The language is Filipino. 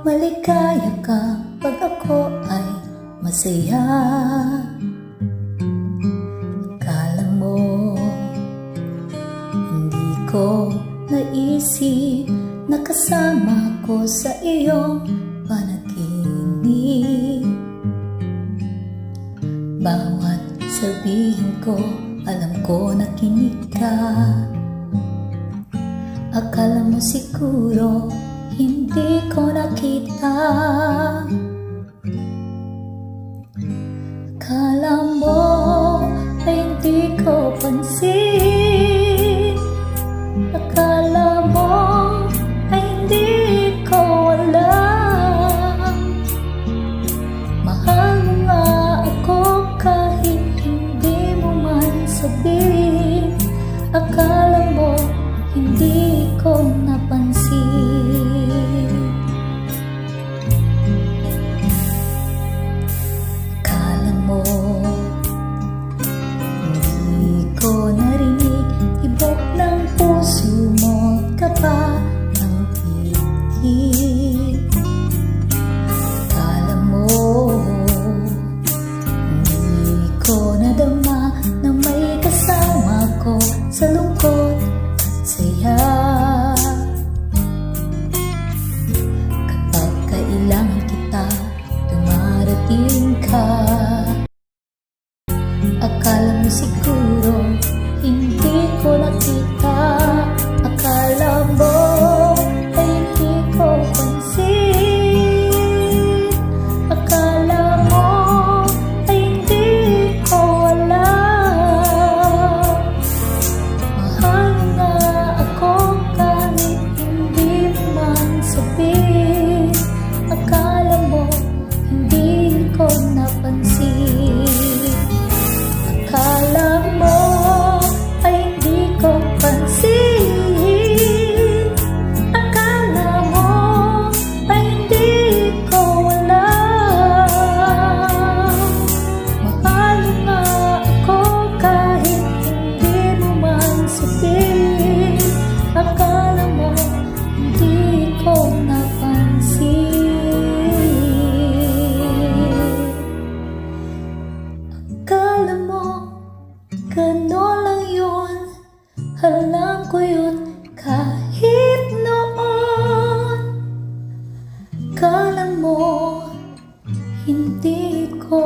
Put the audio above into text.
Maligaya ka pag ako ay masaya. Akala mo hindi ko naisip na kasama ko sa iyong panaginip. Bawat sabihin ko, alam ko na kinig ka. Akala mo siguro hindi ko nakita. Akala mo ay hindi ko pansin. Akala mo ay hindi ko alam. Mahal mo nga ako kahit hindi mo man sabihin. Akala mo hindi ko napansin. Akala mo hindi ko narinig tibok ng puso mo, kaba ng titig. Akala mo hindi ko nadama na may kasama ko sa lungkot at saya. Kapag kailangan kita, dumarating ka. Akala mo siguro hindi ko nakita. Akala mo ay hindi ko pansin. Akala mo ay hindi ko alam. Mahal nga ako kahit hindi mo man sabihin. Akala mo hindi ko napansin. Akala mo ay hindi ko pansin. Akala mo ay hindi ko alam. Mahal nga ako kahit hindi mo man sabihin. Akala mo hindi ko napansin. Akala mo gano'n lang yun. Alam ko yun kahit noon. Akala mo hindi ko